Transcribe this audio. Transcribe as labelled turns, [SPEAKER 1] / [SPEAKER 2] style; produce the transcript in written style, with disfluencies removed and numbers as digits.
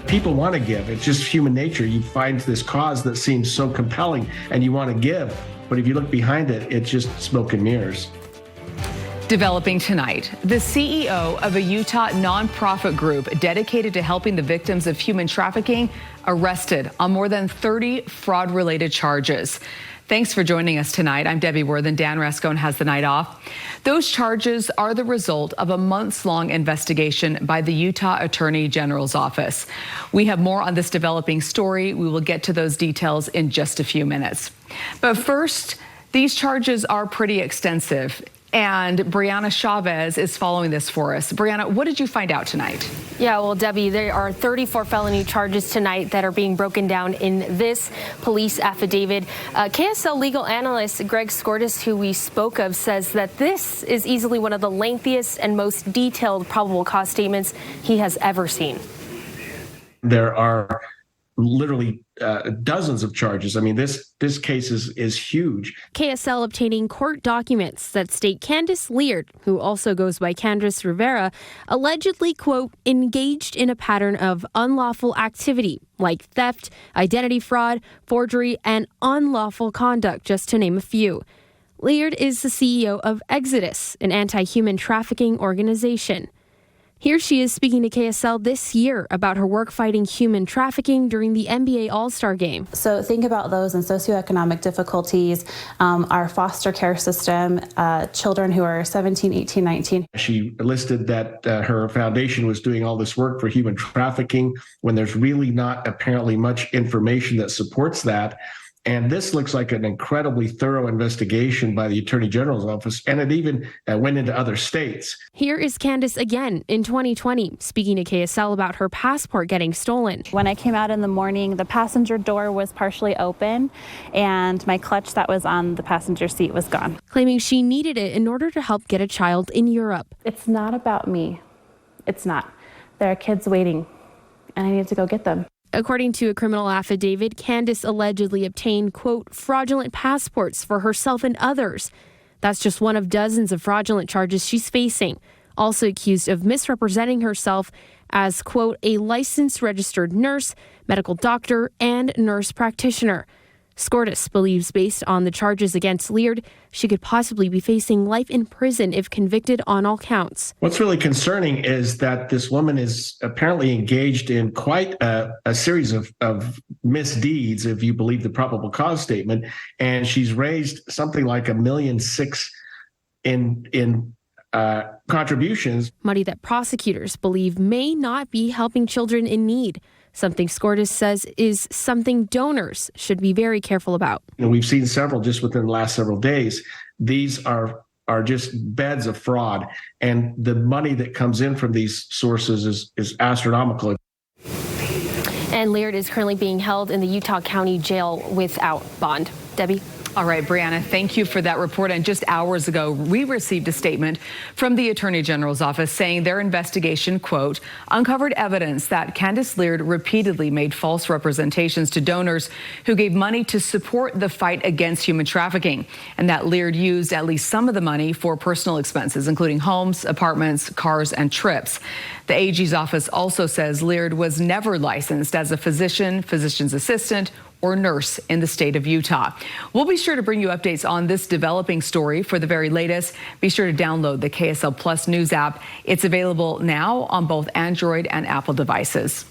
[SPEAKER 1] People want to give. It's just human nature. You find this cause that seems so compelling and you want to give. But if you look behind it, it's just smoke and mirrors.
[SPEAKER 2] Developing tonight, the CEO of a Utah nonprofit group dedicated to helping the victims of human trafficking arrested on more than 30 fraud-related charges. Thanks for joining us tonight. I'm Debbie Worthen. Dan Rascone has the night off. Those charges are the result of a months-long investigation by the Utah Attorney General's office. We have more on this developing story. We will get to those details in just a few minutes. But first, these charges are pretty extensive. And Brianna Chavez is following this for us. Brianna, what did you find out tonight?
[SPEAKER 3] Yeah, well, Debbie, there are 34 felony charges tonight that are being broken down in this police affidavit. KSL legal analyst Greg Skordas, who we spoke of, says that this is easily one of the lengthiest and most detailed probable cause statements he has ever seen.
[SPEAKER 1] There are literally dozens of charges. I mean, this case is huge.
[SPEAKER 3] KSL obtaining court documents that state Candace Leard, who also goes by Candace Rivera, allegedly, quote, engaged in a pattern of unlawful activity like theft, identity fraud, forgery, and unlawful conduct, just to name a few. Leard is the CEO of Exitus, an anti-human trafficking organization. Here she is speaking to KSL this year about her work fighting human trafficking during the NBA All-Star Game.
[SPEAKER 4] So think about those in socioeconomic difficulties, our foster care system, children who are 17, 18, 19.
[SPEAKER 1] She listed that her foundation was doing all this work for human trafficking when there's really not apparently much information that supports that. And this looks like an incredibly thorough investigation by the Attorney General's office, and it even went into other states.
[SPEAKER 3] Here is Candace again in 2020, speaking to KSL about her passport getting stolen.
[SPEAKER 4] When I came out in the morning, the passenger door was partially open, and my clutch that was on the passenger seat was gone.
[SPEAKER 3] Claiming she needed it in order to help get a child in Europe.
[SPEAKER 4] It's not about me. It's not. There are kids waiting, and I need to go get them.
[SPEAKER 3] According to a criminal affidavit, Candace allegedly obtained, quote, fraudulent passports for herself and others. That's just one of dozens of fraudulent charges she's facing. Also accused of misrepresenting herself as, quote, a licensed registered nurse, medical doctor, and nurse practitioner. Skordas believes, based on the charges against Leard, she could possibly be facing life in prison if convicted on all counts.
[SPEAKER 1] What's really concerning is that this woman is apparently engaged in quite a series of misdeeds, if you believe the probable cause statement, and she's raised something like $1.6 million in contributions. Money
[SPEAKER 3] that prosecutors believe may not be helping children in need. Something Skordas says is something donors should be very careful about.
[SPEAKER 1] And we've seen several just within the last several days. These are just beds of fraud, and the money that comes in from these sources is astronomical.
[SPEAKER 3] And Leard is currently being held in the Utah County Jail without bond. Debbie?
[SPEAKER 2] All right, Brianna, thank you for that report. And just hours ago, we received a statement from the Attorney General's office saying their investigation, quote, uncovered evidence that Candace Leard repeatedly made false representations to donors who gave money to support the fight against human trafficking, and that Leard used at least some of the money for personal expenses, including homes, apartments, cars, and trips. The AG's office also says Leard was never licensed as a physician, physician's assistant, or nurse in the state of Utah. We'll be sure to bring you updates on this developing story. For the very latest, be sure to download the KSL Plus News app. It's available now on both Android and Apple devices.